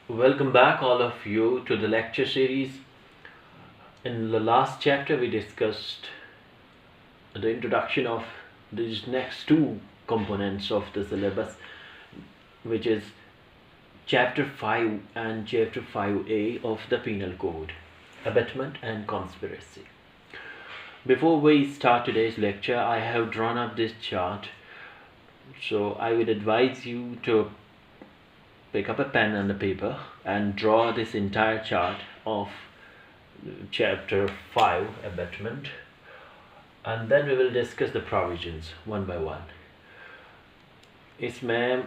Welcome back, all of you, to the lecture series. In the last chapter, we discussed the introduction of these next two components of the syllabus, which is chapter 5 and chapter 5A of the Penal Code, abetment and conspiracy. Before we start today's lecture, I have drawn up this chart, so I would advise you to pick up a pen and a paper and draw this entire chart of chapter 5, abetment, and then we will discuss the provisions one by one. इसमें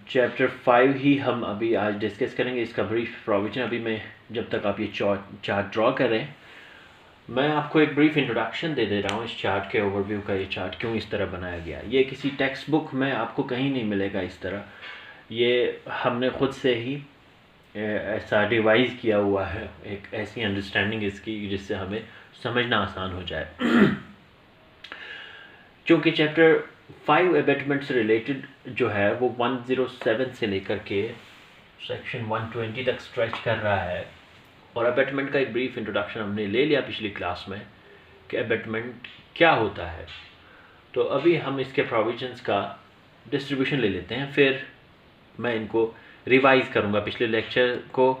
chapter 5 ही हम अभी आज discuss करेंगे. इसका brief provision अभी मैं जब तक आप ये चार्ट ड्रॉ करें, मैं आपको एक ब्रीफ इंट्रोडक्शन दे रहा हूँ इस चार्ट के ओवरव्यू का. ये चार्ट क्यों इस तरह बनाया गया, ये किसी टेक्स्ट बुक में आपको कहीं नहीं मिलेगा इस तरह. ये हमने ख़ुद से ही ऐसा डिवाइस किया हुआ है, एक ऐसी अंडरस्टैंडिंग इसकी जिससे हमें समझना आसान हो जाए. क्योंकि चैप्टर 5 अबेटमेंट से रिलेटेड जो है वो 107 से लेकर के सेक्शन 120 तक स्ट्रेच कर रहा है. और अबेटमेंट का एक ब्रीफ इंट्रोडक्शन हमने ले लिया पिछली क्लास में कि अबेटमेंट क्या होता है. तो अभी हम इसके प्रोविजंस का डिस्ट्रीब्यूशन ले लेते हैं, फिर मैं इनको रिवाइज करूंगा पिछले लेक्चर को,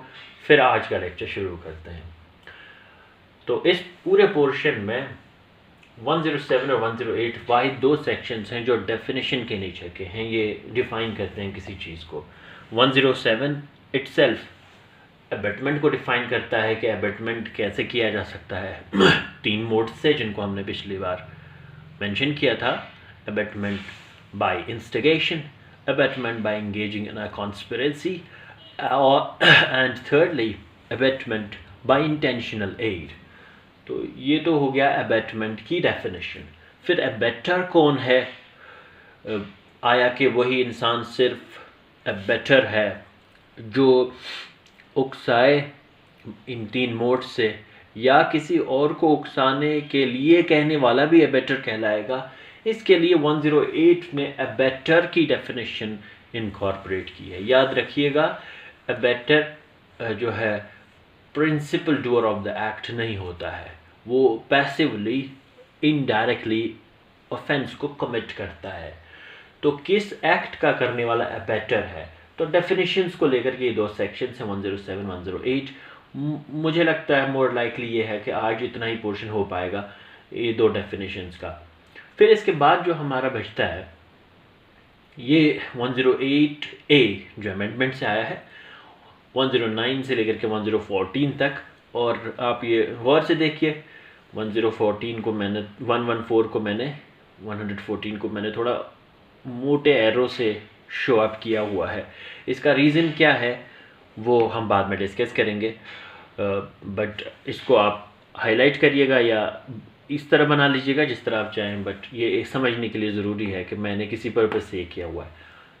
फिर आज का लेक्चर शुरू करते हैं. तो इस पूरे पोर्शन में 107 और 108 वाहिद दो सेक्शंस हैं जो डेफिनेशन के नेचर के हैं, ये डिफ़ाइन करते हैं किसी चीज़ को. 107 इटसेल्फ अबेटमेंट को डिफ़ाइन करता है कि अबेटमेंट कैसे किया जा सकता है 3 मोड्स से, जिनको हमने पिछली बार मेंशन किया था. Abetment by instigation, abetment by engaging in a conspiracy, and thirdly abetment by intentional aid. तो ये तो हो गया abetment की डेफिनेशन. फिर abetter कौन है? आया कि वही इंसान सिर्फ abetter है जो उकसाए इन 3 मोड से, या किसी और को उकसाने के लिए कहने वाला भी abetter कहलाएगा. इसके लिए 108 ने अबेटर की डेफिनेशन इनकॉर्पोरेट की है. याद रखिएगा, अबेटर जो है principal doer of the act नहीं होता है, वो पैसिवली इनडायरेक्टली ऑफेंस को कमिट करता है. तो किस एक्ट का करने वाला अबेटर है? तो डेफिनेशंस को लेकर के ये 2 सेक्शन हैं 107 108. मुझे लगता है मोर लाइकली ये है कि आज इतना ही पोर्शन हो पाएगा ये 2 डेफिनेशंस का. फिर इसके बाद जो हमारा बचता है ये 108A जो अमेंडमेंट से आया है, 109 से लेकर के 1014 तक. और आप ये गौर से देखिए, 1014 को मैंने 114 को मैंने 114 को मैंने थोड़ा मोटे एरो से शो अप किया हुआ है. इसका रीज़न क्या है वो हम बाद में डिस्कस करेंगे, बट इसको आप हाईलाइट करिएगा या इस तरह बना लीजिएगा जिस तरह आप चाहें, बट ये समझने के लिए ज़रूरी है कि मैंने किसी पर्पस से ये किया हुआ है.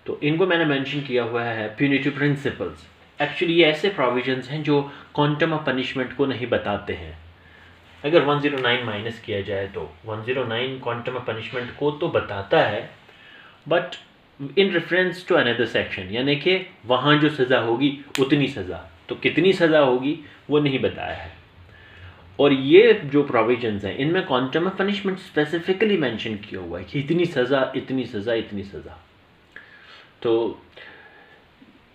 तो इनको मैंने मेंशन किया हुआ है प्यूनिटिव प्रिंसिपल्स. एक्चुअली ये ऐसे प्रोविजंस हैं जो क्वांटम ऑफ पनिशमेंट को नहीं बताते हैं. अगर 109 माइनस किया जाए तो 109 क्वांटम ऑफ पनिशमेंट को तो बताता है, but in reference to another section, यानी कि वहाँ जो सज़ा होगी उतनी सज़ा, तो कितनी सज़ा होगी वो नहीं बताया है. और ये जो प्रोविजंस हैं इनमें quantum of punishment specifically mention किया हुआ है कि इतनी सज़ा इतनी सज़ा इतनी सज़ा. तो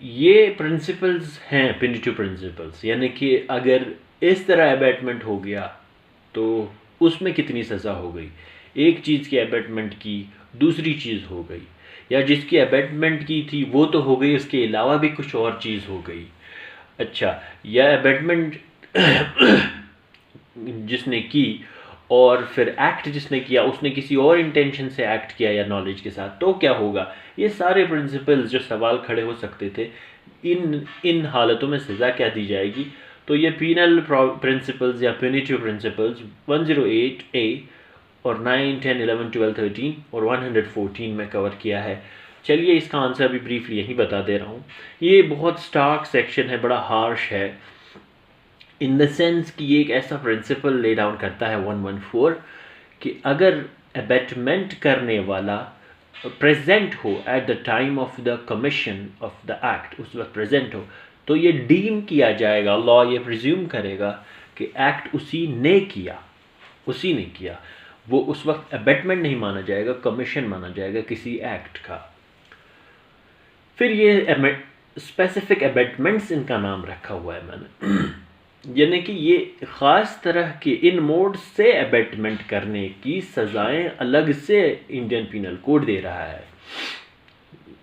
ये प्रिंसिपल्स हैं प्यूनिटिव प्रिंसिपल्स, यानी कि अगर इस तरह अबेटमेंट हो गया तो उसमें कितनी सज़ा हो गई. एक चीज़ की अबेटमेंट की, दूसरी चीज़ हो गई, या जिसकी अबेटमेंट की थी वो तो हो गई, उसके अलावा भी कुछ और चीज़ हो गई. अच्छा, या अबेटमेंट जिसने की और फिर एक्ट जिसने किया उसने किसी और इंटेंशन से एक्ट किया या नॉलेज के साथ, तो क्या होगा. ये सारे प्रिंसिपल्स जो सवाल खड़े हो सकते थे, इन हालतों में सज़ा क्या दी जाएगी. तो ये पीनल प्रिंसिपल्स या प्यूनिटिव प्रिंसिपल्स 108A और 9, 10, 11, 12, 13 और 114 में कवर किया है. चलिए इसका आंसर भी ब्रीफली यहीं बता दे रहा हूँ. ये बहुत स्टार्क सेक्शन है, बड़ा हार्श है इन द सेंस कि ये एक ऐसा प्रिंसिपल ले डाउन करता है 114 कि अगर अबेटमेंट करने वाला प्रेजेंट हो at the time of the commission of the act, उस वक्त प्रेजेंट हो, तो ये डीम किया जाएगा, लॉ ये प्रिज्यूम करेगा कि एक्ट उसी ने किया, उसी ने किया। वो उस वक्त अबेटमेंट नहीं माना जाएगा, कमीशन माना जाएगा किसी एक्ट का। फिर ये स्पेसिफिक अबेटमेंट्स इनका नाम रखा हुआ है मैंने यानी कि ये ख़ास तरह के इन मोड से अबेटमेंट करने की सज़ाएं अलग से इंडियन पीनल कोड दे रहा है।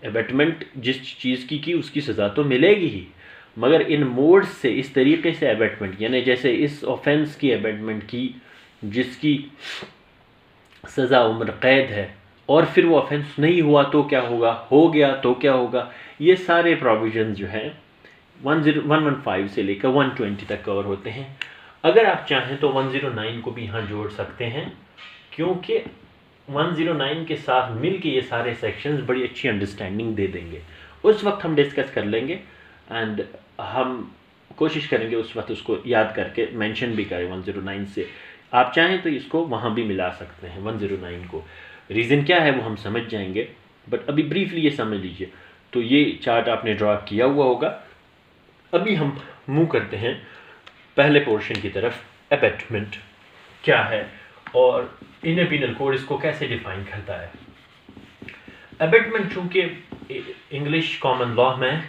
अबेटमेंट जिस चीज़ की उसकी सज़ा तो मिलेगी ही, मगर इन मोड से इस तरीके से अबेटमेंट, यानी जैसे इस ऑफेंस की अबेटमेंट की जिसकी सज़ा उम्र कैद है, और फिर वो ऑफेंस नहीं हुआ तो क्या होगा, हो गया तो क्या होगा, ये सारे प्रोविजन जो हैं 115 से लेकर 120 तक कवर होते हैं। अगर आप चाहें तो 109 को भी यहाँ जोड़ सकते हैं, क्योंकि 109 के साथ मिल के ये सारे सेक्शंस बड़ी अच्छी अंडरस्टैंडिंग दे देंगे। उस वक्त हम डिस्कस कर लेंगे एंड हम कोशिश करेंगे उस वक्त उसको याद करके मेंशन भी करें 109 से। आप चाहें तो इसको वहाँ भी मिला सकते हैं 109 को। रीज़न क्या है वो हम समझ जाएंगे, बट अभी ब्रीफली ये समझ लीजिए। तो ये चार्ट आपने ड्रा किया हुआ होगा। अभी हम मूव करते हैं पहले पोर्शन की तरफ, अबेटमेंट क्या है और इंडियन पीनल कोड इसको कैसे डिफाइन करता है। अबेटमेंट चूँकि इंग्लिश कॉमन लॉ में,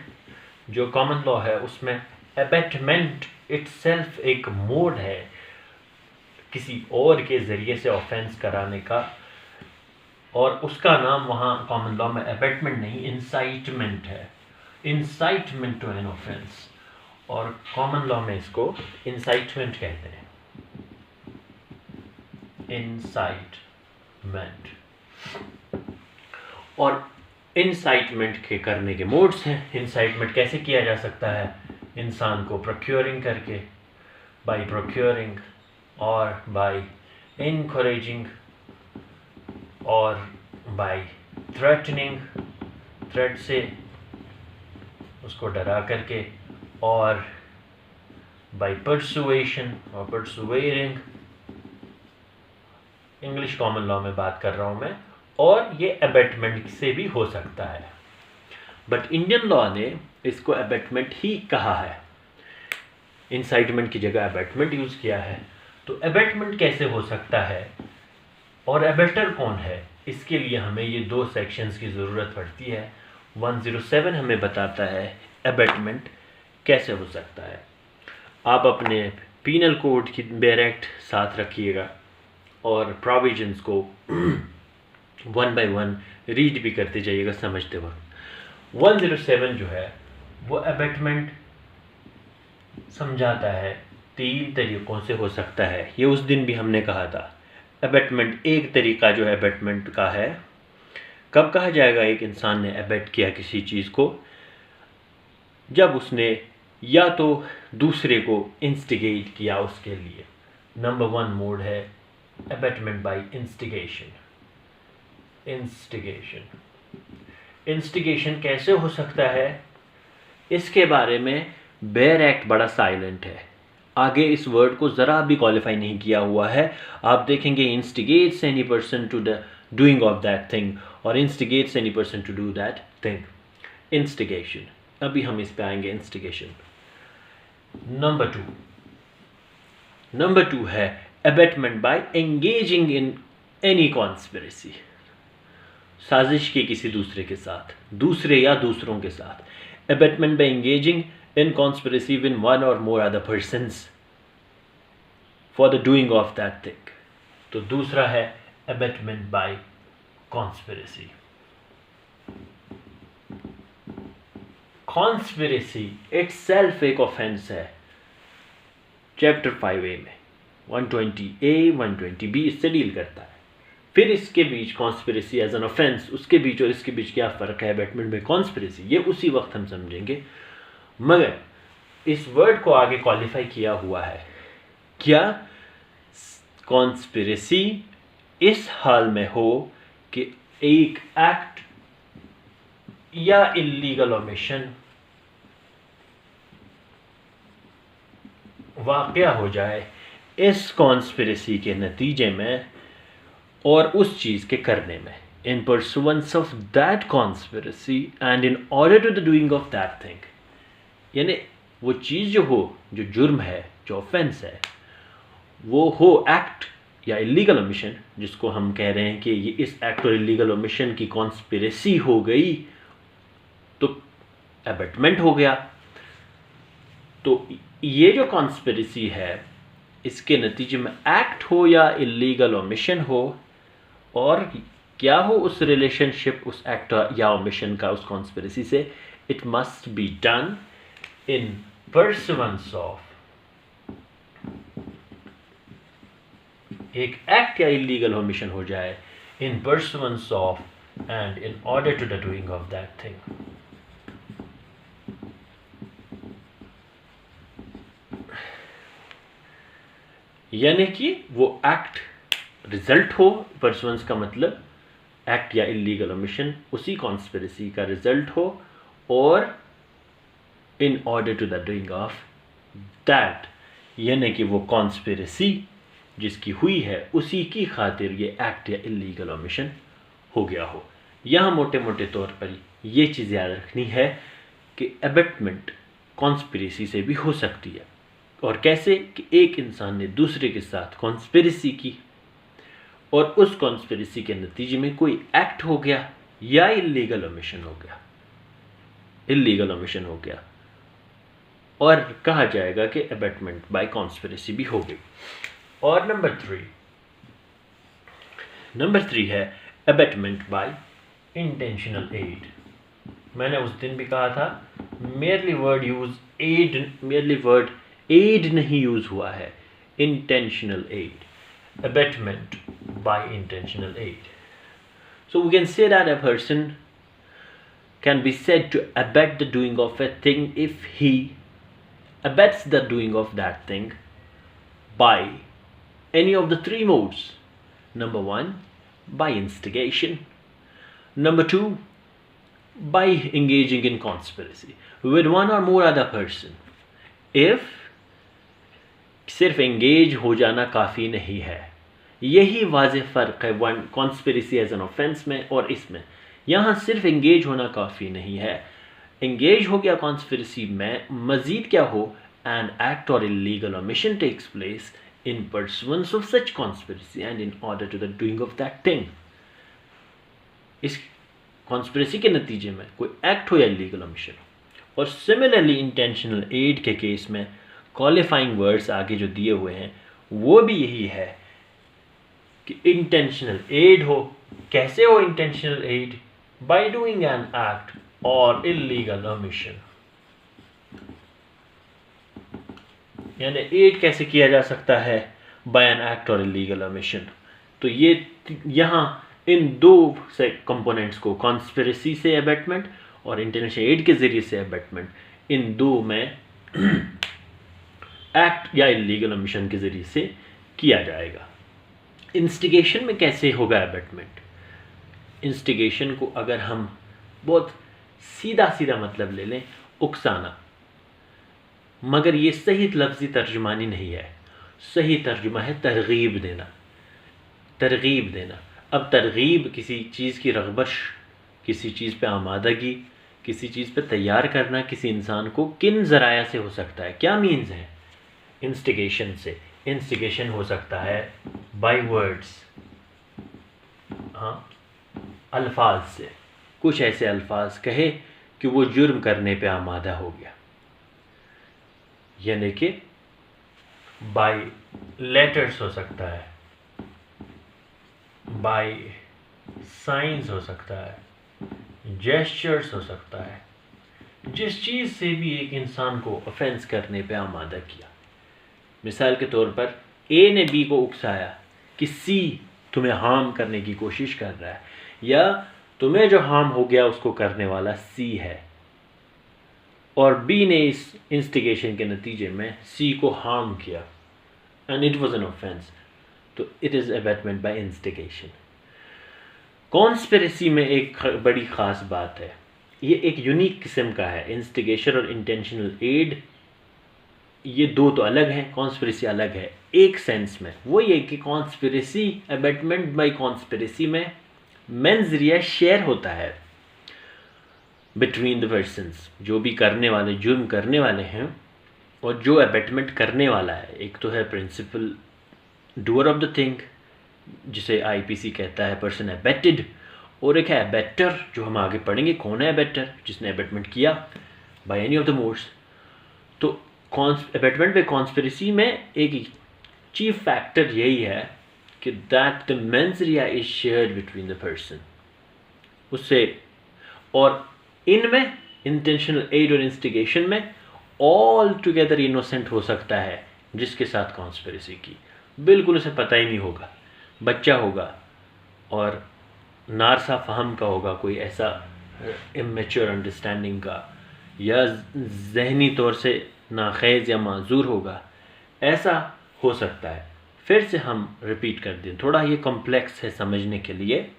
जो कॉमन लॉ है उसमें अबेटमेंट इटसेल्फ एक मोड है किसी और के ज़रिए से ऑफेंस कराने का, और उसका नाम वहाँ कॉमन लॉ में अबेटमेंट नहीं इंसाइटमेंट है, इंसाइटमेंट टू एन ऑफेंस, और कॉमन लॉ में इसको इंसाइटमेंट कहते हैं, इंसाइटमेंट। और इंसाइटमेंट के करने के मोड्स हैं। इंसाइटमेंट कैसे किया जा सकता है, इंसान को प्रोक्योरिंग करके, बाय प्रोक्योरिंग, और बाय इनकरेजिंग, और बाय थ्रेटनिंग, थ्रेट से उसको डरा करके, और बाय परसुएशन और परसुएरिंग, इंग्लिश कॉमन लॉ में बात कर रहा हूँ मैं, और ये अबेटमेंट से भी हो सकता है, बट इंडियन लॉ ने इसको अबेटमेंट ही कहा है, इंसाइटमेंट की जगह अबेटमेंट यूज़ किया है। तो अबेटमेंट कैसे हो सकता है और अबेटर कौन है, इसके लिए हमें ये दो सेक्शंस की ज़रूरत पड़ती है। 107 हमें बताता है अबेटमेंट कैसे हो सकता है। आप अपने पीनल कोड की बेयर एक्ट साथ रखिएगा और प्रोविजंस को 1 by 1 रीड भी करते जाइएगा समझते वक्त। 107 जो है वो अबेटमेंट समझाता है 3 तरीक़ों से हो सकता है। ये उस दिन भी हमने कहा था, अबेटमेंट एक तरीका जो है अबेटमेंट का है, कब कहा जाएगा एक इंसान ने अबेट किया किसी चीज़ को, जब उसने या तो दूसरे को इंस्टिगेट किया उसके लिए। नंबर 1 मोड है अबेटमेंट बाय इंस्टिगेशन। इंस्टिगेशन कैसे हो सकता है, इसके बारे में बेयर एक्ट बड़ा साइलेंट है, आगे इस वर्ड को ज़रा भी क्वालिफाई नहीं किया हुआ है। आप देखेंगे instigates any person to the doing of that thing, और instigates any person to do that thing, instigation. अभी हम इस पे आएंगे इंस्टिगेशन। नंबर 2 है abetment by engaging in any conspiracy, साजिश की किसी दूसरे के साथ, दूसरे या दूसरों के साथ। Abetment by engaging in conspiracy with one or more other persons for the doing of that thing। तो दूसरा है abetment by conspiracy। conspiracy itself एक offense है चैप्टर 5A में, 120A 120B इससे डील करता है। फिर इसके बीच conspiracy as an offense, उसके बीच और इसके बीच क्या फ़र्क है abetment by conspiracy, ये उसी वक्त हम समझेंगे। मगर इस वर्ड को आगे क्वालिफाई किया हुआ है, क्या कॉन्स्पिरेसी इस हाल में हो कि एक एक्ट या इल्लीगल ओमिशन वाक़या हो जाए इस कॉन्स्पिरेसी के नतीजे में और उस चीज़ के करने में। in pursuance of that conspiracy and in order to the doing of that thing, यानी वो चीज़ जो हो, जो जुर्म है, जो ऑफेंस है, वो हो एक्ट या इलीगल ओमिशन, जिसको हम कह रहे हैं कि ये इस एक्ट और इलीगल ओमिशन की कॉन्स्पिरेसी हो गई तो अबेटमेंट हो गया। तो ये जो कॉन्स्पिरेसी है इसके नतीजे में एक्ट हो या इलीगल ओमिशन हो, और क्या हो उस रिलेशनशिप उस एक्ट या ओमिशन का उस कॉन्स्पिरेसी से, it must be done in pursuance of, एक एक्ट या इलीगल ओमिशन हो जाए in pursuance of and in order to the doing of that thing. यानी कि वो एक्ट रिजल्ट हो, परसुएंस का मतलब एक्ट या इलीगल ओमिशन उसी कॉन्स्पिरेसी का रिजल्ट हो, और in order to the doing of that, यानी कि वो कॉन्स्पिरेसी जिसकी हुई है उसी की खातिर ये एक्ट या इलीगल ओमिशन हो गया हो। यहाँ मोटे मोटे तौर पर ये चीज़ याद रखनी है कि अबेटमेंट कॉन्स्पिरेसी से भी हो सकती है, और कैसे कि एक इंसान ने दूसरे के साथ कॉन्स्पिरेसी की और उस कॉन्स्पिरेसी के नतीजे में कोई एक्ट हो गया या इलीगल ओमिशन हो गया, इलीगल ओमिशन हो गया, और कहा जाएगा कि अबेटमेंट बाय कॉन्स्पिरेसी भी हो गई। और नंबर थ्री है अबेटमेंट बाय इंटेंशनल एड। मैंने उस दिन भी कहा था मेरली वर्ड एड नहीं यूज हुआ है, intentional aid, abetment by intentional aid. So we can say that a person can be said to abet the doing of a thing if he abets the doing of that thing by any of the three modes. Number one, by instigation. Number two, by engaging in conspiracy with one or more other person. If सिर्फ engage हो जाना काफ़ी नहीं है, यही वाज़ेह फ़र्क है one conspiracy as an offence में और इसमें। यहाँ सिर्फ एंगेज होना काफ़ी नहीं है, एंगेज हो गया कॉन्स्पिरेसी में, मज़ीद क्या हो, एन एक्ट और illegal omission takes place in pursuance of such conspiracy and in order to the doing of that thing. इस कॉन्स्पिरेसी के नतीजे में कोई एक्ट हो या इलीगल ओमिशन हो। और सिमिलरली इंटेंशनल एड के केस में क्वालिफाइंग वर्ड्स आगे जो दिए हुए हैं वो भी यही है कि इंटेंशनल एड हो। कैसे हो intentional aid? by doing an act or illegal omission। यानी एड कैसे किया जा सकता है? by an act or illegal omission। तो ये यहाँ इन दो से कंपोनेंट्स को, कॉन्स्पिरेसी से अबेटमेंट और इंटेंशनल एड के जरिए से अबेटमेंट, इन दो में एक्ट या इलीगल ओमिशन के जरिए से किया जाएगा। इंस्टिगेशन में कैसे होगा अबेटमेंट? इंस्टिगेशन को अगर हम बहुत सीधा सीधा मतलब ले लें, उकसाना, मगर ये सही लफ्ज़ी तर्जुमानी नहीं है। सही तर्जुमा है तरगीब देना, तरगीब देना। अब तरगीब किसी चीज़ की रग़बश, किसी चीज़ पे आमादगी, किसी चीज़ पे तैयार करना किसी इंसान को किन ज़राया से हो सकता है? क्या मीन्स है? इंस्टिगेशन से। इंस्टिगेशन हो सकता है बाय वर्ड्स, हाँ, अल्फाज से। कुछ ऐसे अल्फाज कहे कि वो जुर्म करने पे आमादा हो गया, यानी कि बाय लेटर्स हो सकता है, बाय साइंस हो सकता है, जेस्चर्स हो सकता है। जिस चीज़ से भी एक इंसान को ऑफेंस करने पे आमादा किया। मिसाल के तौर पर ए ने बी को उकसाया कि सी तुम्हें हार्म करने की कोशिश कर रहा है, या तुम्हें जो हार्म हो गया उसको करने वाला सी है, और बी ने इस इंस्टिगेशन के नतीजे में सी को हार्म किया and it was an offence, तो it is abetment by instigation. Conspiracy में एक बड़ी ख़ास बात है, ये एक यूनिक किस्म का है। इंस्टिगेशन और इंटेंशनल एड ये दो तो अलग हैं, कॉन्स्पिरेसी अलग है एक सेंस में। वो ये कि कॉन्स्पिरेसी, अबेटमेंट बाय कॉन्स्पिरेसी में मेंस रिया शेयर होता है बिटवीन द पर्सन्स, जो भी करने वाले, जुर्म करने वाले हैं और जो अबेटमेंट करने वाला है। एक तो है principal doer of the thing, जिसे आईपीसी कहता है पर्सन अबेटेड, और एक है अबेटर, जो हम आगे पढ़ेंगे कौन है अबेटर, जिसने अबेटमेंट किया by any of the modes. तो अबेटमेंट पे कॉन्स्पिरेसी में एक चीफ फैक्टर यही है कि that the mains rea is shared between the person, उससे, और इनमें इंटेंशनल एड और इंस्टिगेशन में ऑल टुगेदर इनोसेंट हो सकता है जिसके साथ कॉन्स्पिरेसी की, बिल्कुल उसे पता ही नहीं होगा, बच्चा होगा और नारसा फहम का होगा, कोई ऐसा इमेच्योर अंडरस्टैंडिंग का, या जहनी तौर से नाखेज या माजूर होगा, ऐसा हो सकता है। फिर से हम रिपीट कर दें, थोड़ा ये कॉम्प्लेक्स है समझने के लिए,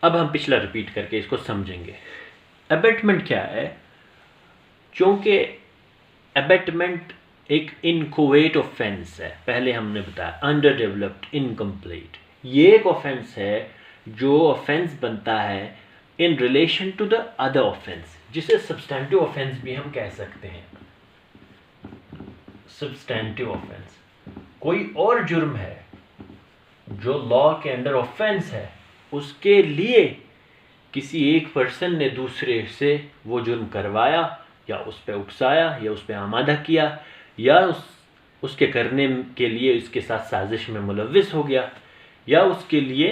अब हम पिछला रिपीट करके इसको समझेंगे। अबेटमेंट क्या है? क्योंकि अबेटमेंट एक इनकोवेट ऑफेंस है, पहले हमने बताया अंडर डेवलप्ड, इनकम्प्लीट, ये एक ऑफेंस है जो ऑफेंस बनता है in relation to the other offence, जिसे सब्सटेंटिव ऑफेंस भी हम कह सकते हैं। सब्सटेंटिव ऑफेंस कोई और जुर्म है जो लॉ के अंडर ऑफेंस है, उसके लिए किसी एक पर्सन ने दूसरे से वो जुर्म करवाया या उस पर उकसाया या उस पर आमादा किया या उसके करने के लिए उसके साथ साजिश में मुलव्विस हो गया या उसके लिए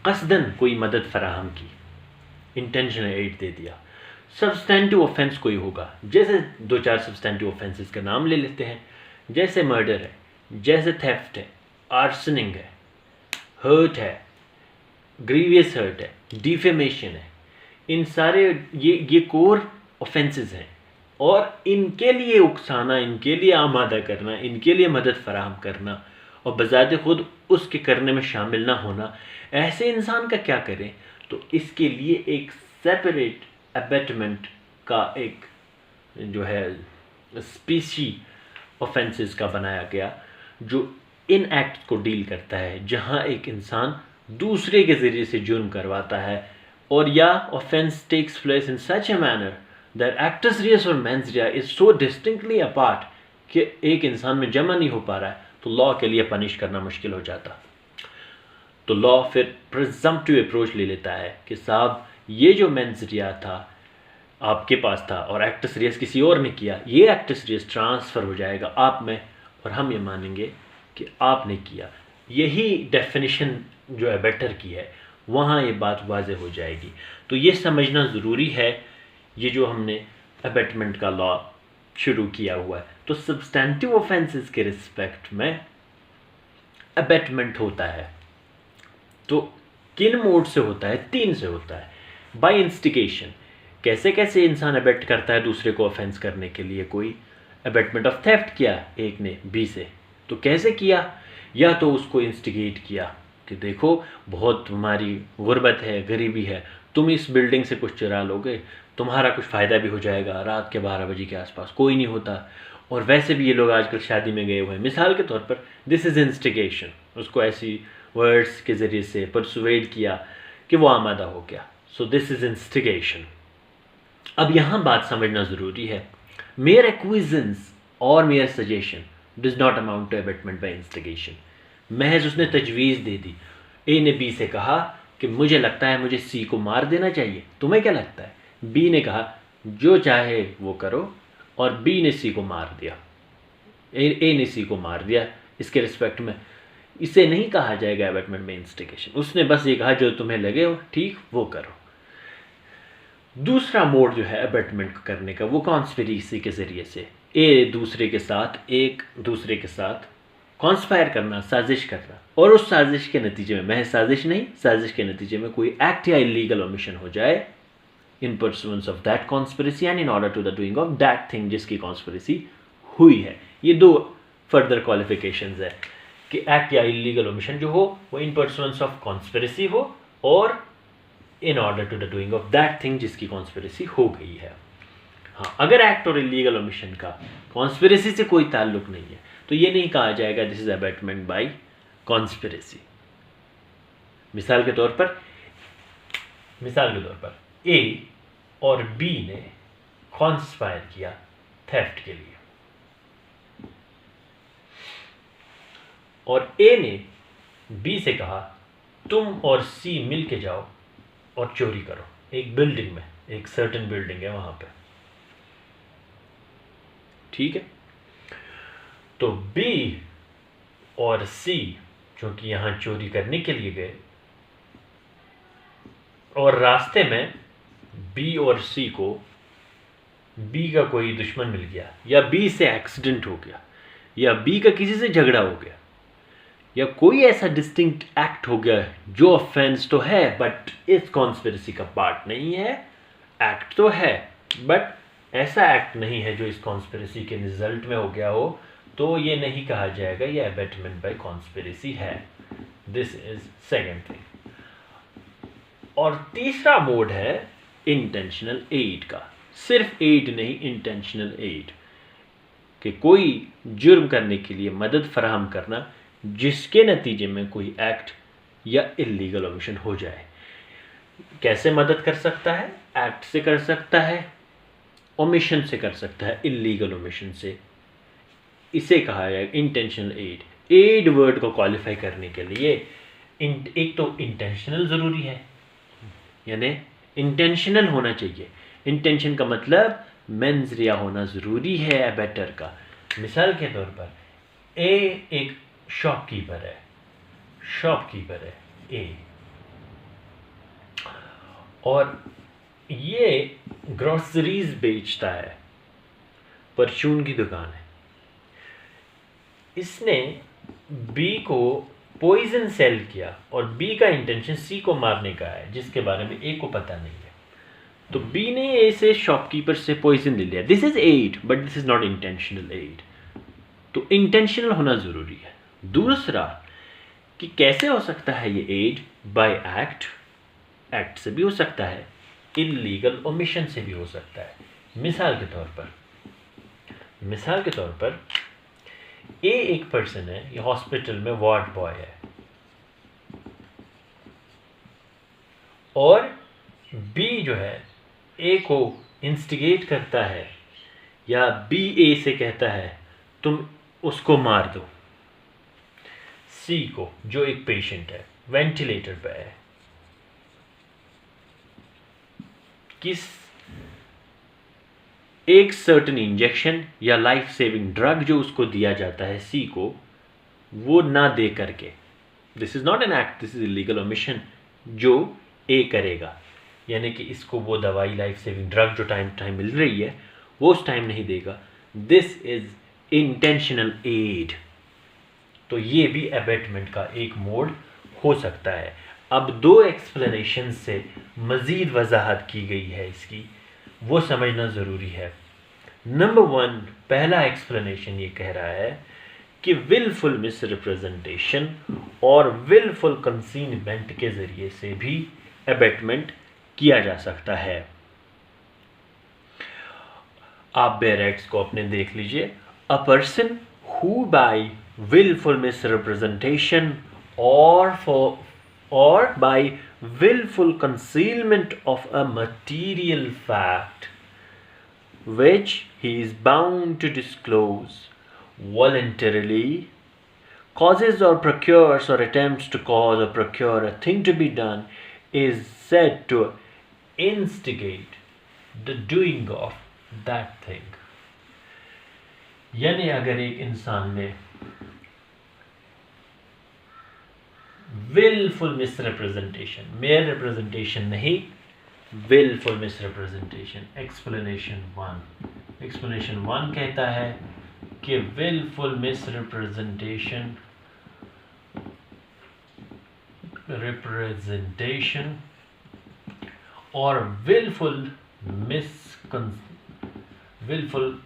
कसदन कोई मदद फराहम की, इंटेंशनल एड दे दिया। सब्सटेंटिव ऑफेंस कोई होगा, जैसे दो चार सब्सटेंटिव ऑफेंसेस का नाम ले लेते हैं, जैसे मर्डर है, जैसे थेफ्ट है, आर्सनिंग है, हर्ट है, ग्रीवियस हर्ट है, डिफेमेशन है, इन सारे ये कोर ऑफेंसेस हैं और इनके लिए उकसाना, इनके लिए आमादा करना, इनके लिए मदद फराहम करना और बजाते खुद उसके करने में शामिल ना होना, ऐसे इंसान का क्या करें? तो इसके लिए एक सेपरेट अबेटमेंट का एक जो है स्पीशी ऑफेंसेस का बनाया गया, जो इन एक्ट को डील करता है, जहां एक इंसान दूसरे के ज़रिए से जुर्म करवाता है और या offence takes place in such a manner that actus reus और mens rea is so distinctly apart कि एक इंसान में जमा नहीं हो पा रहा है, तो लॉ के लिए पनिश करना मुश्किल हो जाता। तो लॉ फिर प्रिजम्पटिव अप्रोच ले लेता है कि साहब ये जो मेंस रिया था आपके पास था और एक्टस रियस किसी और ने किया, ये एक्टस रियस ट्रांसफ़र हो जाएगा आप में और हम ये मानेंगे कि आपने किया। यही डेफिनेशन जो अबेटर की है, वहाँ ये बात वाज़ेह हो जाएगी। तो ये समझना ज़रूरी है, ये जो हमने अबेटमेंट का लॉ शुरू किया हुआ है। तो सब्सटेंटिव ऑफेंसेस के रिस्पेक्ट में अबेटमेंट होता है, तो किन मोड से होता है? 3 से होता है। बाय इंस्टिगेशन, कैसे कैसे इंसान अबेट करता है दूसरे को ऑफेंस करने के लिए। कोई अबेटमेंट ऑफ थेफ्ट किया एक ने बी से, तो कैसे किया? या तो उसको इंस्टिगेट किया कि देखो बहुत तुम्हारी गुर्बत है, गरीबी है, तुम इस बिल्डिंग से कुछ चुरा लोगे, तुम्हारा कुछ फ़ायदा भी हो जाएगा, रात के 12 बजे के आसपास कोई नहीं होता और वैसे भी ये लोग आजकल शादी में गए हुए हैं, मिसाल के तौर पर, दिस इज़ इंस्टिगेशन। उसको ऐसी वर्ड्स के ज़रिए से परसुएड किया कि वो आमादा हो गया। So this is instigation. अब यहाँ बात समझना ज़रूरी है, मेयर एक्विजेंस और mere suggestion does not amount to abetment by instigation. महज उसने तजवीज़ दे दी, ए ने बी से कहा कि मुझे लगता है मुझे सी को मार देना चाहिए, तुम्हें क्या लगता है? बी ने कहा जो चाहे वो करो और बी ने सी को मार दिया, ए ने सी को मार दिया। इसके रिस्पेक्ट में इसे नहीं कहा जाएगा अबेटमेंट में इंस्टिगेशन, उसने बस ये कहा जो तुम्हें लगे हो ठीक वो करो। दूसरा मोड जो है अबेटमेंट करने का, वो कॉन्स्पिरेसी के ज़रिए से एक दूसरे के साथ कॉन्स्पायर करना, साजिश करना, और उस साजिश के नतीजे में, महज साजिश नहीं, साजिश के नतीजे में कोई एक्ट या इलीगल ओमिशन हो जाए in pursuance of that conspiracy and in order to the doing of that thing जिसकी कॉन्स्पिरेसी हुई है। ये 2 फर्दर क्वालिफिकेशंस है कि एक्ट या इलीगल ओमिशन जो हो वो इन परसुएंस ऑफ कॉन्स्पिरेसी हो और in order to the doing of that thing जिसकी कॉन्स्पिरेसी हो गई है। हाँ, अगर एक्ट और इलीगल ओमिशन का कॉन्स्पिरेसी से कोई ताल्लुक नहीं है तो ये नहीं कहा जाएगा this is abetment by conspiracy. मिसाल के तौर पर ए और बी ने कॉन्स्पायर किया थेफ्ट के लिए, और ए ने बी से कहा तुम और सी मिल के जाओ और चोरी करो एक बिल्डिंग में, एक सर्टेन बिल्डिंग है वहां पे, ठीक है। तो बी और सी जो कि यहां चोरी करने के लिए गए, और रास्ते में बी और सी को बी का कोई दुश्मन मिल गया, या बी से एक्सीडेंट हो गया, या बी का किसी से झगड़ा हो गया, या कोई ऐसा डिस्टिंक्ट एक्ट हो गया जो ऑफेंस तो है बट इस कॉन्स्पिरेसी का पार्ट नहीं है, एक्ट तो है बट ऐसा एक्ट नहीं है जो इस कॉन्स्पिरेसी के रिजल्ट में हो गया हो, तो ये नहीं कहा जाएगा ये अबेटमेंट बाय कॉन्स्पिरेसी है। This is second thing. और तीसरा मोड है इंटेंशनल एड का। सिर्फ एड नहीं, इंटेंशनल एड, कि कोई जुर्म करने के लिए मदद फराहम करना जिसके नतीजे में कोई एक्ट या इल्लीगल ओमिशन हो जाए। कैसे मदद कर सकता है? एक्ट से कर सकता है, ओमिशन से कर सकता है, इल्लीगल ओमिशन से। इसे कहा है इंटेंशनल एड। एड वर्ड को क्वालिफाई करने के लिए एक तो इंटेंशनल ज़रूरी है, यानी इंटेंशनल होना चाहिए। इंटेंशन का मतलब मेंस रिया होना ज़रूरी है अबेटर का। मिसाल के तौर पर ए एक शॉपकीपर है ए, और ये ग्रोसरीज बेचता है, परचून की दुकान है। इसने बी को पॉइजन सेल किया और बी का इंटेंशन सी को मारने का है, जिसके बारे में ए को पता नहीं है। तो बी ने ए से शॉपकीपर से पॉइजन ले लिया। This is aid but this is not intentional aid. तो इंटेंशनल होना ज़रूरी है। दूसरा कि कैसे हो सकता है ये एड? बाय एक्ट से भी हो सकता है, इल्लीगल ओमिशन से भी हो सकता है। मिसाल के तौर पर ए एक पर्सन है, ये हॉस्पिटल में वार्ड बॉय है, और बी जो है ए को इंस्टिगेट करता है, या बी ए से कहता है तुम उसको मार दो, सी को जो एक पेशेंट है, वेंटिलेटर पे है। किस एक सर्टेन इंजेक्शन या लाइफ सेविंग ड्रग जो उसको दिया जाता है सी को, वो ना दे करके, this is not an act, this is illegal omission जो ए करेगा। यानी कि इसको वो दवाई लाइफ सेविंग ड्रग जो टाइम मिल रही है वो उस टाइम नहीं देगा। This is intentional aid. तो ये भी अबेटमेंट का एक मोड हो सकता है। अब दो एक्सप्लेनेशन से मज़ीद वजाहत की गई है इसकी, वो समझना ज़रूरी है। नंबर 1, पहला एक्सप्लेनेशन ये कह रहा है कि विलफुल मिसरिप्रेजेंटेशन और विलफुल कंसीनमेंट के ज़रिए से भी अबेटमेंट किया जा सकता है। आप बेरेक्स को अपने देख लीजिए। A person who by willful misrepresentation or by willful concealment of a material fact which he is bound to disclose voluntarily causes or procures or attempts to cause or procure a thing to be done is said to instigate the doing of that thing। यानी अगर एक इंसान ने willful misrepresentation, mere representation नहीं, willful misrepresentation, explanation 1 कहता है कि willful misrepresentation और willful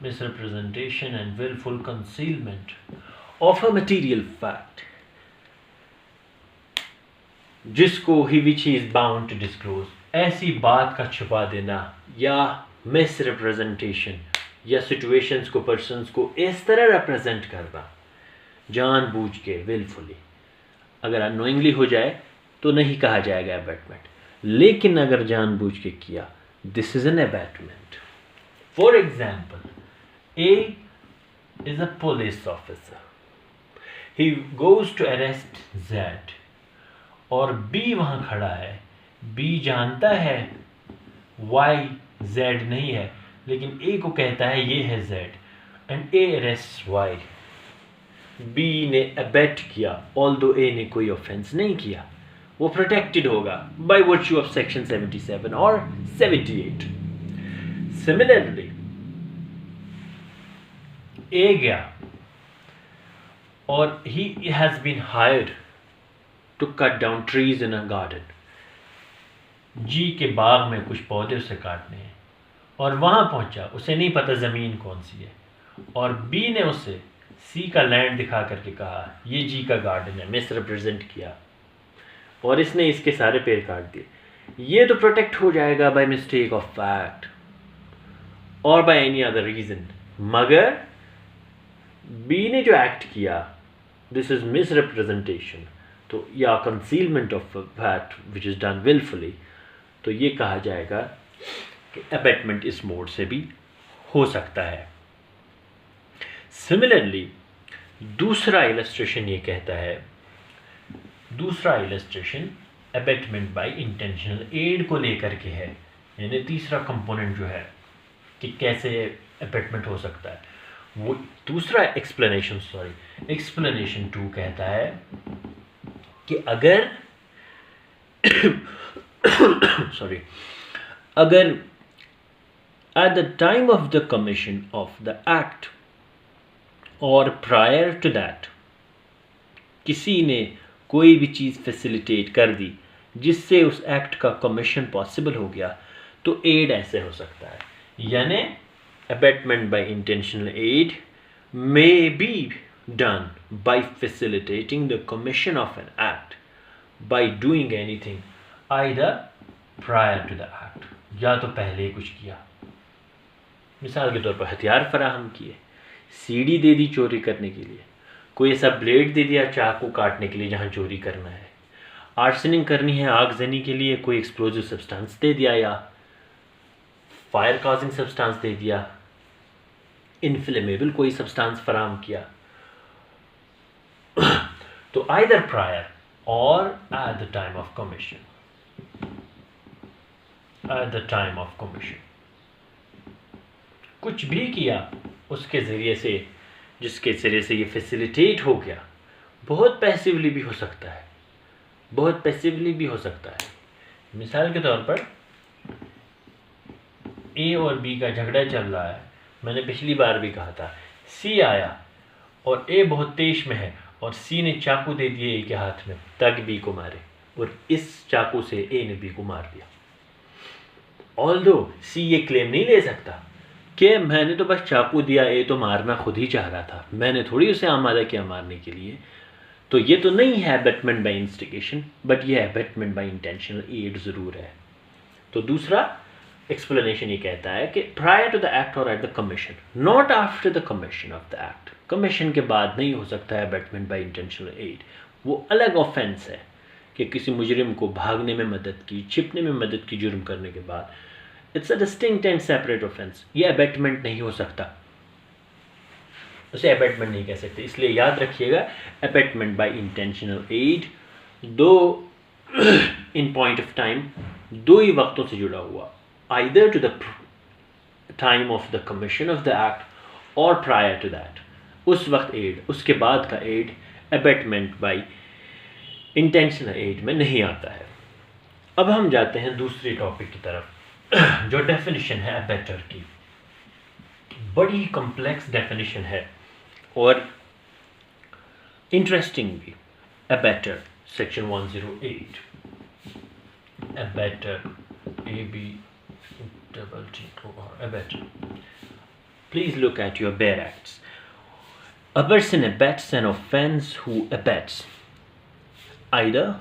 misrepresentation and willful concealment of a material fact जिसको which he is bound to disclose, ऐसी बात का छुपा देना या मिसरिप्रेजेंटेशन या सिचुएशंस को, पर्सन्स को इस तरह रिप्रेजेंट करना जानबूझ के, विलफुली। अगर अनोइंगली हो जाए तो नहीं कहा जाएगा अबेटमेंट। लेकिन अगर जानबूझ के किया, this is an abetment. For example, A is a police officer, he goes to arrest Z, और बी वहां खड़ा है। बी जानता है वाई जेड नहीं है, लेकिन ए को कहता है ये है Z, and A arrest Y. B ने अबेट किया, ऑल्दो ए ने कोई ऑफेंस नहीं किया, वो प्रोटेक्टेड होगा बाय वर्च्यू ऑफ सेक्शन 77 और 78। सिमिलरली, ए गया और he has been hired to cut down trees in a garden. G के बाग में कुछ पौधे उसे काटने हैं, और वहां पहुंचा, उसे नहीं पता जमीन कौन सी है, और बी ने उसे सी का लैंड दिखा करके कहा ये जी का गार्डन है, मिस रिप्रेजेंट किया, और इसने इसके सारे पेड़ काट दिए। ये तो प्रोटेक्ट हो जाएगा बाय मिस्टेक ऑफ फैक्ट और बाय एनी अदर रीजन। मगर बी ने जो एक्ट किया, दिस इज मिस रिप्रेजेंटेशन, तो या concealment of fact which is done wilfully, तो ये कहा जाएगा कि अबेटमेंट इस मोड से भी हो सकता है। सिमिलरली, दूसरा इलस्ट्रेशन ये कहता है, दूसरा illustration abetment by intentional aid को लेकर के है, यानी तीसरा कंपोनेंट जो है कि कैसे अबेटमेंट हो सकता है, वो दूसरा एक्सप्लेनेशन 2 कहता है कि अगर अगर at the time of the commission of the act or prior to that किसी ने कोई भी चीज़ फैसिलिटेट कर दी जिससे उस एक्ट का कमीशन पॉसिबल हो गया, तो एड ऐसे हो सकता है, यानी abetment by intentional aid may be done by facilitating the commission of an act by doing anything either prior to the act, या तो पहले ही कुछ किया, मिसाल के तौर पर हथियार फराहम किए, सीढ़ी दे दी चोरी करने के लिए, कोई ऐसा ब्लेड दे दिया चाकू काटने के लिए जहाँ चोरी करना है, आर्सनिंग करनी है आगजनी के लिए, कोई एक्सप्लोजिव सब्सटेंस दे दिया, या फायर कॉजिंग सब्सटेंस दे दिया, इनफ्लेमेबल कोई सब्सटेंस फराहम किया, तो आइदर प्रायर और at the time of commission, at the time of commission कुछ भी किया उसके ज़रिए से, जिसके ज़रिए से ये फैसिलिटेट हो गया, बहुत पैसिवली भी हो सकता है, बहुत पैसिवली भी हो सकता है। मिसाल के तौर पर ए और बी का झगड़ा चल रहा है, मैंने पिछली बार भी कहा था, सी आया और ए बहुत तेज में है और सी ने चाकू दे दिए ए के हाथ में ताकि बी को मारे, और इस चाकू से ए ने बी को मार दिया। ऑल्दो सी ये क्लेम नहीं ले सकता कि मैंने तो बस चाकू दिया, ए तो मारना खुद ही चाह रहा था, मैंने थोड़ी उसे आमादा किया मारने के लिए, तो ये तो नहीं है अबेटमेंट बाय इंस्टिगेशन, बट ये अबेटमेंट बाय इंटेंशनल एड ज़रूर है। तो दूसरा एक्सप्लेनेशन ये कहता है कि प्रायर टू द एक्ट और at the commission, not after the commission of the act, commission के बाद नहीं हो सकता है अबेटमेंट बाय इंटेंशनल एड, वो अलग ऑफेंस है कि किसी मुजरिम को भागने में मदद की, छिपने में मदद की जुर्म करने के बाद, it's a distinct and separate offence, ये अबेटमेंट नहीं हो सकता, उसे अबेटमेंट नहीं कह सकते। इसलिए याद रखिएगा अबेटमेंट बाय इंटेंशनल एड दो इन पॉइंट ऑफ टाइम दो ही वक्तों से जुड़ा हुआ, either to the time of the commission of the act और प्रायर टू दैट, उस वक्त एड, उसके बाद का aid abetment by intentional aid में नहीं आता है। अब हम जाते हैं दूसरे टॉपिक की तरफ, जो डेफिनेशन है अबेटर की, बड़ी कॉम्प्लेक्स डेफिनेशन है और इंटरेस्टिंग भी। Abettor section 108, abettor ABTTOR, abet. Please look at your bare acts. A person abets an offense who abets either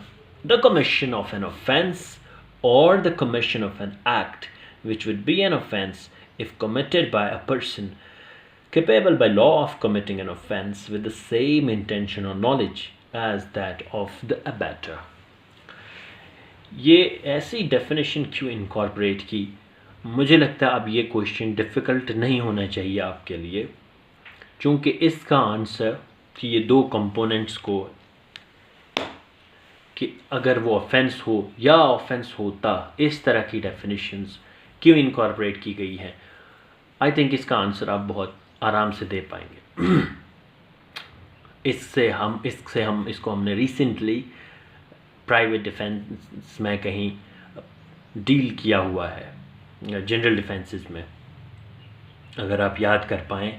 the commission of an offense or the commission of an act which would be an offense if committed by a person capable by law of committing an offense with the same intention or knowledge as that of the abetter. ये ऐसी definition क्यों incorporate की? मुझे लगता है अब ये question difficult नहीं होना चाहिए आपके लिए, क्योंकि इसका आंसर कि ये दो कंपोनेंट्स को, कि अगर वो ऑफेंस हो या ऑफेंस होता, इस तरह की डेफिनेशंस क्यों इनकॉर्पोरेट की गई हैं, आई थिंक इसका आंसर आप बहुत आराम से दे पाएंगे। इससे हम इसको हमने रिसेंटली प्राइवेट डिफेंस में कहीं डील किया हुआ है, जनरल डिफेंसेस में। अगर आप याद कर पाएँ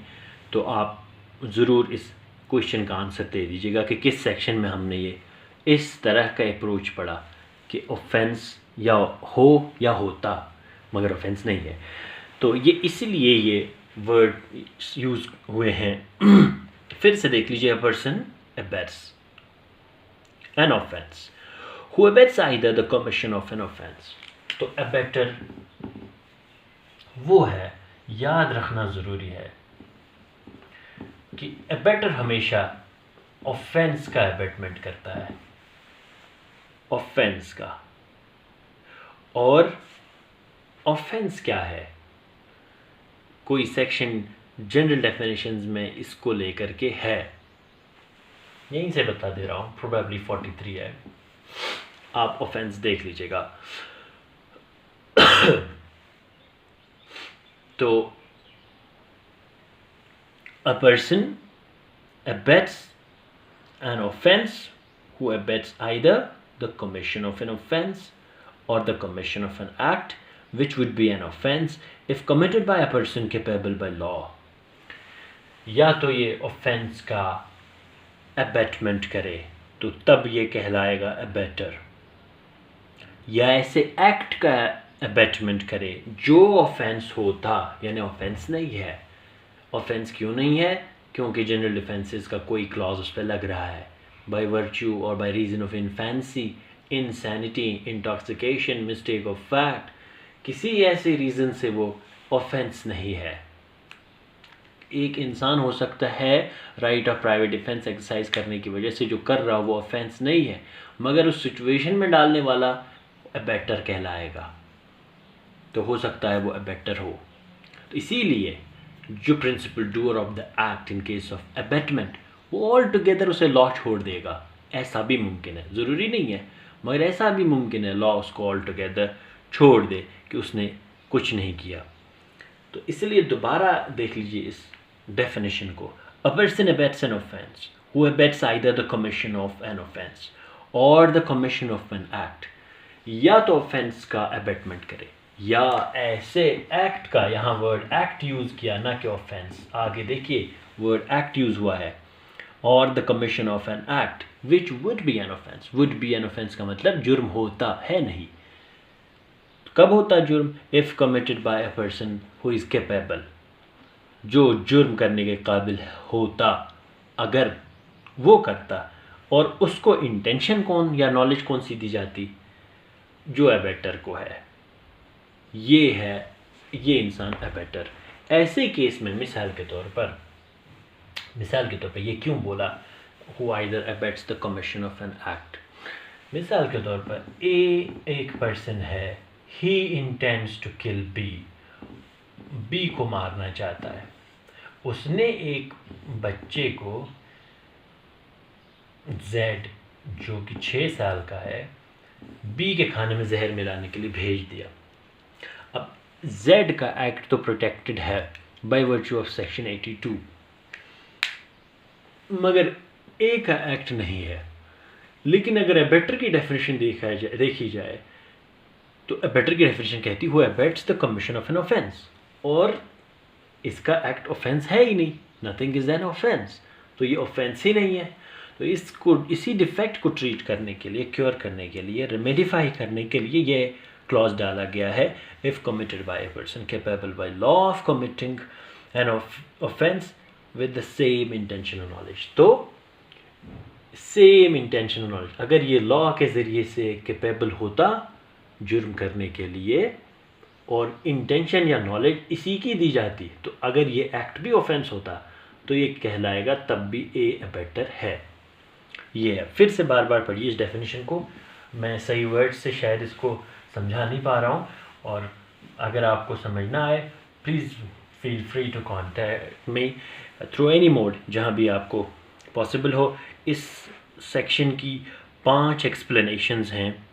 तो आप ज़रूर इस क्वेश्चन का आंसर दे दीजिएगा कि किस सेक्शन में हमने ये इस तरह का अप्रोच पढ़ा कि ऑफेंस या हो या होता मगर ऑफेंस नहीं है। तो ये इसलिए ये वर्ड यूज़ हुए हैं। फिर से देख लीजिए, a person abets an offence who abets either the commission of an offence. तो अबेटर वो है, याद रखना ज़रूरी है कि अबेटर हमेशा ऑफेंस का अबेटमेंट करता है, ऑफेंस का। और ऑफेंस क्या है, कोई सेक्शन जनरल डेफिनेशंस में इसको लेकर के है, यहीं से बता दे रहा हूँ, प्रोबेबली 43 है, आप ऑफेंस देख लीजिएगा। तो a person abets an offense who abets either the commission of an offense or the commission of an act which would be an offense if committed by a person capable by law। या तो ये offense का abatement करे तो तब ये कहलाएगा abetter, या ऐसे act का abatement करे जो offense होता, यानी offense नहीं है। ऑफेंस क्यों नहीं है? क्योंकि जनरल डिफेंसेस का कोई क्लॉज उस पर लग रहा है, बाय वर्च्यू और by reason of infancy, insanity, intoxication, mistake of fact, किसी ऐसे रीज़न से वो ऑफेंस नहीं है। एक इंसान हो सकता है right of private defence exercise करने की वजह से जो कर रहा हो वो ऑफेंस नहीं है, मगर उस सिचुएशन में डालने वाला अबेटर कहलाएगा, तो हो सकता है वो अबेटर हो। तो इसीलिए जो principal doer of the act in case of abetment, वो ऑल टुगेदर उसे लॉ छोड़ देगा। ऐसा भी मुमकिन है, ज़रूरी नहीं है, मगर ऐसा भी मुमकिन है लॉ उसको ऑल टुगेदर छोड़ दे कि उसने कुछ नहीं किया। तो इसलिए दोबारा देख लीजिए इस डेफिनेशन को, a person abets an offence who abets either the commission of an offence और the commission of an act, या तो ऑफेंस का अबेटमेंट करे या ऐसे एक्ट का, यहाँ वर्ड एक्ट यूज़ किया ना कि ऑफेंस, आगे देखिए वर्ड एक्ट यूज़ हुआ है, और the commission of an act which would be an offence. Would be an offence का मतलब जुर्म होता है नहीं। कब होता जुर्म? If committed by a person who is capable, जो जुर्म करने के काबिल होता, अगर वो करता, और उसको इंटेंशन कौन या नॉलेज कौन सी दी जाती? जो अबेटर को है, ये है, ये इंसान अबेटर। ऐसे केस में मिसाल के तौर पर ये क्यों बोला who either abets the commission of an act? मिसाल के तौर पर एक पर्सन है, he intends to kill B को मारना चाहता है। उसने एक बच्चे को जेड जो कि 6 साल का है, बी के खाने में जहर मिलाने के लिए भेज दिया। अब जेड का एक्ट तो प्रोटेक्टेड है बाय वर्च्यू ऑफ सेक्शन 82, मगर ए का एक्ट नहीं है। लेकिन अगर अबेटर की डेफिनेशन देखी जाए तो अबेटर की डेफिनेशन कहती है abets the commission of an offence, और इसका एक्ट ऑफेंस है ही नहीं, नथिंग इज एन ऑफेंस, तो ये ऑफेंस ही नहीं है। तो इसी डिफेक्ट को ट्रीट करने के लिए, क्योर करने के लिए, रेमेडिफाई करने के लिए ये क्लॉज डाला गया है, if committed by a person capable bye law of committing an offence with the same intention और नॉलेज। तो सेम इंटेंशन और नॉलेज, अगर ये लॉ के ज़रिए से कैपेबल होता जुर्म करने के लिए और इंटेंशन या नॉलेज इसी की दी जाती, तो अगर ये एक्ट भी ऑफेंस होता तो ये कहलाएगा तब भी ए अबेटर है। ये है, फिर से बार बार पढ़िए इस डेफिनेशन को, मैं सही वर्ड से शायद इसको समझा नहीं पा रहा हूँ, और अगर आपको समझ ना आए please feel free to contact me through any mode जहाँ भी आपको पॉसिबल हो। इस सेक्शन की 5 एक्सप्लेनेशंस हैं,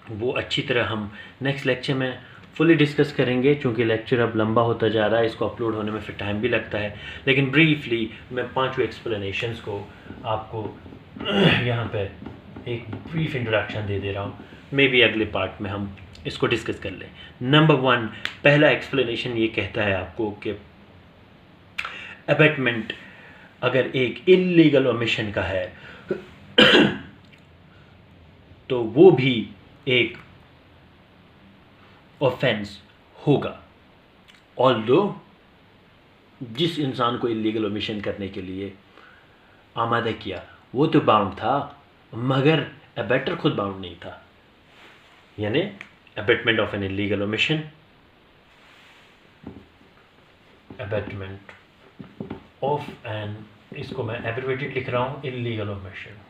वो अच्छी तरह हम नेक्स्ट लेक्चर में फुली डिस्कस करेंगे, क्योंकि लेक्चर अब लंबा होता जा रहा है, इसको अपलोड होने में फिर टाइम भी लगता है। लेकिन ब्रीफली मैं 5 एक्सप्लेनेशंस को आपको यहाँ पे एक ब्रीफ इंट्रोडक्शन दे रहा हूँ। मे बी अगले पार्ट में हम इसको डिस्कस कर लें। नंबर 1, पहला एक्सप्लेनेशन ये कहता है आपको कि अबैटमेंट अगर एक इल्लीगल ओमिशन का है तो वो भी एक ऑफेंस होगा। ऑल्दो जिस इंसान को इल्लीगल ओमिशन करने के लिए आमादा किया वो तो बाउंड था, मगर अबैटर खुद बाउंड नहीं था। यानी abetment of an illegal omission, abetment of an, इसको मैं एब्रिवेटेड लिख रहा हूँ, इल्लीगल ओमिशन।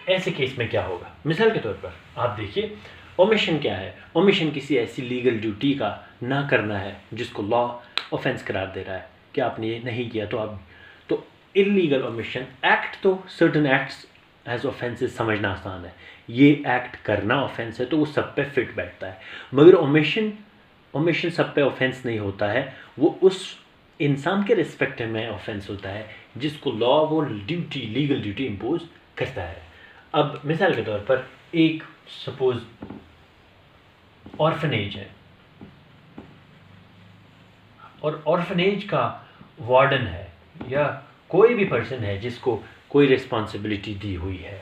ऐसे केस में क्या होगा? मिसाल के तौर पर आप देखिए, ओमिशन क्या है? ओमिशन किसी ऐसी लीगल ड्यूटी का ना करना है जिसको लॉ ऑफेंस करार दे रहा है कि आपने ये नहीं किया तो आप, तो इल्लीगल ओमिशन एक्ट, तो सर्टन एक्ट्स एज ऑफेंसेस समझना आसान है, ये एक्ट करना ऑफेंस है तो वो सब पे फिट बैठता है। मगर ओमिशन सब पे ऑफेंस नहीं होता है, वो उस इंसान के रिस्पेक्ट में ऑफेंस होता है जिसको लॉ वो ड्यूटी, लीगल ड्यूटी इम्पोज करता है। अब मिसाल के तौर पर एक सपोज ऑर्फनेज है, और ऑर्फनेज का वार्डन है या कोई भी पर्सन है जिसको कोई रिस्पॉन्सिबिलिटी दी हुई है,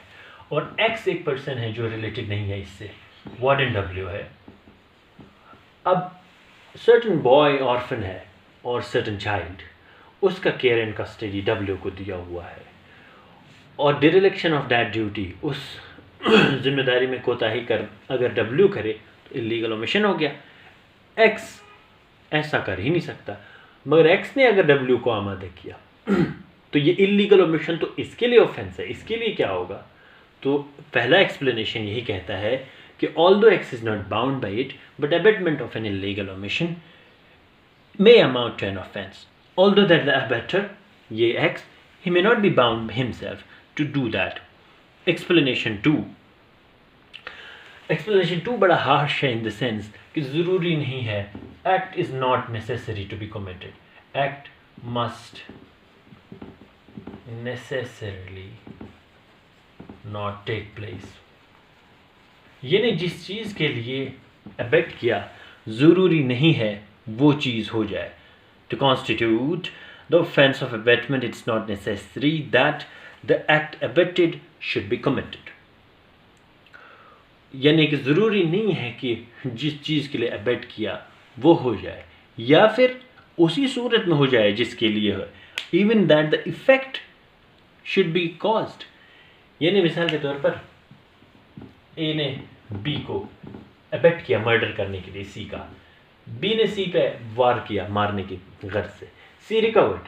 और एक्स एक पर्सन है जो रिलेटेड नहीं है इससे, वार्डन डब्ल्यू है। अब सर्टन बॉय ऑर्फन है और सर्टन चाइल्ड, उसका केयर एंड कस्टडी डब्ल्यू को दिया हुआ है, और डिरेक्शन ऑफ दैट ड्यूटी, उस जिम्मेदारी में कोताही कर अगर डब्ल्यू करे तो इल्लीगल ओमिशन हो गया। एक्स ऐसा कर ही नहीं सकता, मगर एक्स ने अगर डब्ल्यू को आमादा किया तो ये इल्लीगल ओमिशन तो इसके लिए ऑफेंस है। इसके लिए क्या होगा? तो पहला एक्सप्लेनेशन यही कहता है कि although X is not bound by it, but abetment of an illegal omission may amount to an offense, although that the abettor, ye X, he may not be bound himself to do that. Explanation 2 बड़ा harsh है in the sense कि ज़रूरी नहीं है, act is not necessary to be committed, act must necessarily not take place। यानी जिस चीज़ के लिए अबेट किया ज़रूरी नहीं है वो चीज़ हो जाए। To constitute the offense of abetment, it's not necessary that the act abetted should be committed। यानी कि ज़रूरी नहीं है कि जिस चीज़ के लिए अबेट किया वो हो जाए, या फिर उसी सूरत में हो जाए जिसके लिए हो, even that the effect should be caused। यानी मिसाल के तौर पर ए ने बी को अबेट किया मर्डर करने के लिए सी का, बी ने सी पे वार किया मारने की गर्ज से, सी रिकवर्ड।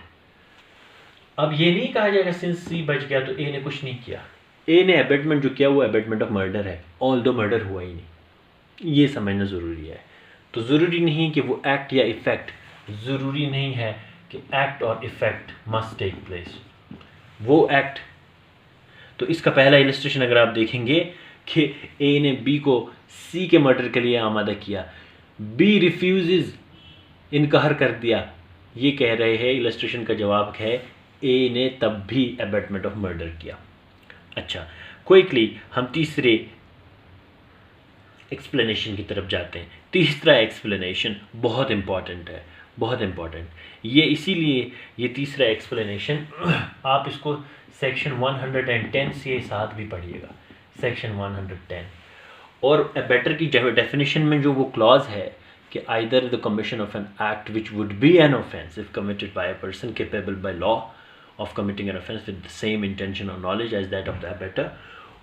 अब ये नहीं कहा जाएगा सिंस सी बच गया तो ए ने कुछ नहीं किया। ए ने अबेटमेंट जो किया वो अबेटमेंट ऑफ मर्डर है, ऑल्दो मर्डर हुआ ही नहीं, ये समझना ज़रूरी है। तो ज़रूरी नहीं कि वो एक्ट या इफ़ेक्ट, ज़रूरी नहीं है कि एक्ट और इफ़ेक्ट मस्ट टेक प्लेस, वो एक्ट। तो इसका पहला इलस्ट्रेशन अगर आप देखेंगे कि ए ने बी को सी के मर्डर के लिए आमादा किया, बी रिफ्यूज़, इनकार कर दिया, ये कह रहे हैं इलस्ट्रेशन का जवाब है ए ने तब भी अबैटमेंट ऑफ मर्डर किया। अच्छा, क्विकली हम तीसरे एक्सप्लेनेशन की तरफ जाते हैं। तीसरा एक्सप्लेनेशन बहुत इम्पॉर्टेंट है, बहुत इम्पॉर्टेंट। ये इसीलिए ये तीसरा एक्सप्लेनेशन आप इसको सेक्शन 110 से साथ भी पढ़िएगा, सेक्शन 110। और अबैटर की डेफिनेशन में जो वो क्लॉज है कि either the commission of an act which would be an offence if committed by a person capable by law of committing an offence with the same intention और knowledge as that of the abettor,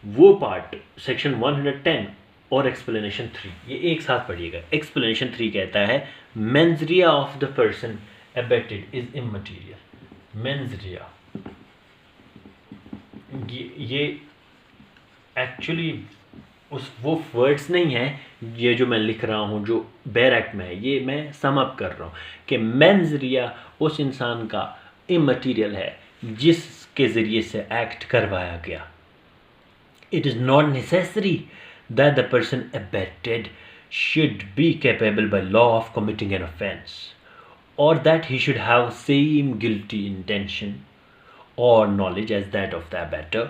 वो part section 110 और explanation 3 ये एक साथ पढ़िएगा। Explanation 3 कहता है mens rea of the person abetted is immaterial. Mens rea ये एक्चुअली वो वर्ड्स नहीं है, ये जो मैं लिख रहा हूँ जो बेयर एक्ट में है, ये मैं सम अप कर रहा हूँ कि मेंस रिया उस इंसान का इमटीरियल है जिसके ज़रिए से एक्ट करवाया गया. It is not necessary that the person abetted should be capable by law of committing an offense, or that he should have same guilty intention or knowledge as that of the abetter,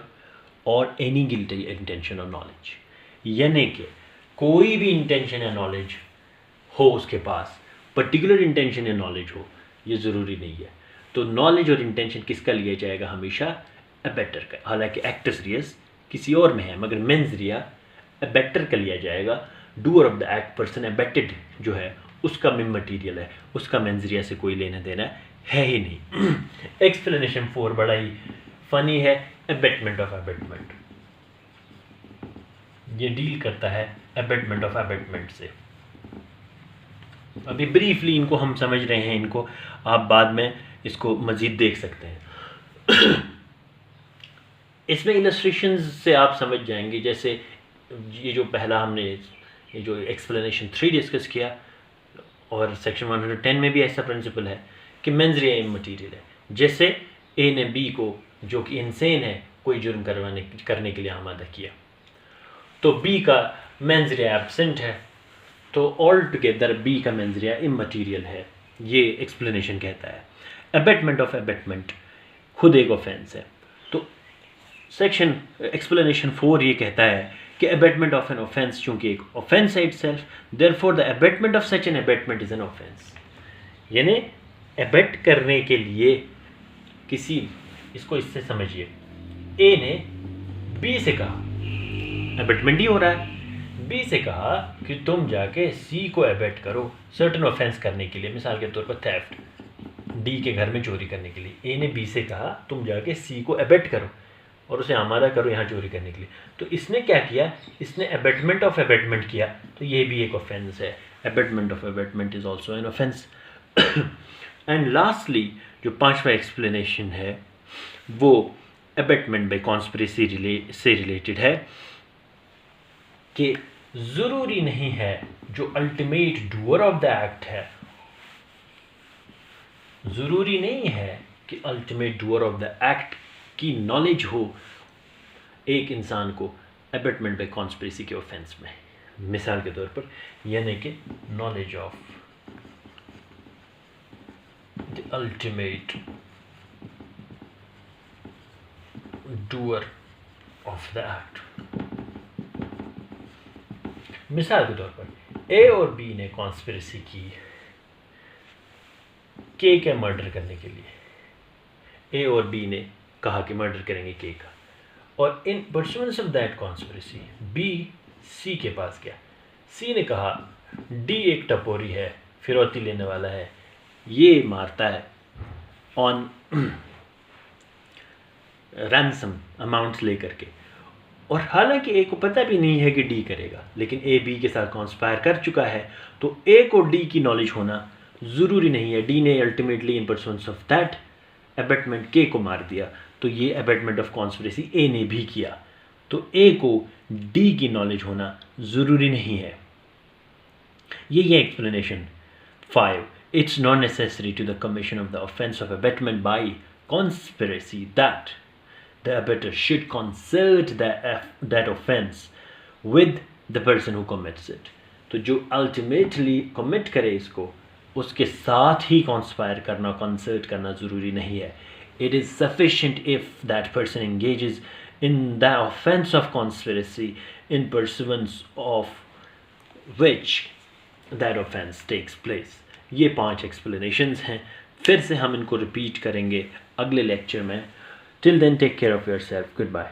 or any guilty intention or knowledge. यानी कि कोई भी intention या knowledge हो उसके पास, particular intention या knowledge हो, ये ज़रूरी नहीं है. तो नॉलेज और इंटेंशन किसका लिया जाएगा? हमेशा अबेटर का. हालांकि एक्टर्स रियस किसी और में है, मगर मेंस रिया अबेटर का लिया जाएगा. Doer of the act, person abetted जो है उसका मटीरियल है, उसका मेंस रिया से कोई लेना देना है ही नहीं. एक्सप्लेनेशन 4 बड़ा ही फनी है. अबेटमेंट ऑफ अबेटमेंट, ये डील करता है अबेटमेंट ऑफ अबेटमेंट से. अभी ब्रीफली इनको हम समझ रहे हैं, इनको आप बाद में इसको मज़ीद देख सकते हैं. इसमें इलस्ट्रेशंस से आप समझ जाएंगे. जैसे ये जो पहला हमने ये जो एक्सप्लेनेशन 3 डिस्कस किया, और सेक्शन 110 में भी ऐसा प्रिंसिपल है कि मेंस रिया इमटीरियल है. जैसे ए ने बी को, जो कि इंसेन है, कोई जुर्म करने के लिए आमादा किया, तो बी का मेंस रिया एब्सेंट है, तो ऑल टुगेदर बी का मेंस रिया इमटीरियल है. ये एक्सप्लेनेशन कहता है. अबेटमेंट ऑफ अबेटमेंट खुद एक ऑफेंस है. तो सेक्शन एक्सप्लेनेशन 4 ये कहता है कि अबेटमेंट ऑफ एन ऑफेंस चूंकि एक ऑफेंस है itself, therefore the abetment of such an abetment is an offence. यानी अबेट करने के लिए किसी, इसको इससे समझिए, ए ने बी से कहा, अबेटमेंट ही हो रहा है, बी से कहा कि तुम जाके सी को अबेट करो सर्टन ऑफेंस करने के लिए, मिसाल के तौर पर थेफ्ट, डी के घर में चोरी करने के लिए. ए ने बी से कहा तुम जाके सी को अबेट करो और उसे आमादा करो यहाँ चोरी करने के लिए. तो इसने क्या किया? इसने अबेटमेंट ऑफ अबेटमेंट किया. तो ये भी एक ऑफेंस है. Abetment of abetment is also an offence. And lastly जो 5वां एक्सप्लेनेशन है वो अबेटमेंट बाय कॉन्स्पिरेसी से रिलेटेड है कि ज़रूरी नहीं है जो ultimate doer of the act है, ज़रूरी नहीं है कि ultimate doer of the act की नॉलेज हो एक इंसान को अबेटमेंट बाय कॉन्स्पिरेसी के ऑफेंस में. मिसाल के तौर पर यानी कि knowledge of the ultimate doer of the act. मिसाल के तौर पर ए और बी ने कॉन्स्पिरेसी की के का मर्डर करने के लिए. ए और बी ने कहा कि मर्डर करेंगे के का, और in pursuance of that conspiracy B C के पास गया. सी ने कहा डी एक टपोरी है, फिरौती लेने वाला है, ये मारता है ऑन रैंसम अमाउंट्स लेकर के, और हालांकि ए को पता भी नहीं है कि डी करेगा, लेकिन ए बी के साथ कॉन्स्पायर कर चुका है. तो ए को डी की नॉलेज होना ज़रूरी नहीं है. डी ने ultimately in pursuance of that abetment K को मार दिया, तो ये अबेटमेंट ऑफ कॉन्स्पिरेसी ए ने भी किया. तो ए को डी की नॉलेज होना ज़रूरी नहीं है. ये explanation 5. It's not necessary to the commission of the offense of abetment by conspiracy that the abettor should consult that offense with the person who commits it. तो जो ultimately commit करे इसको, उसके साथ ही conspire करना, consult करना ज़रूरी नहीं है. It is sufficient if that person engages in the offense of conspiracy in pursuance of which that offense takes place. ये 5 एक्सप्लेनेशंस हैं. फिर से हम इनको रिपीट करेंगे अगले लेक्चर में. Till then take care of yourself. Good bye.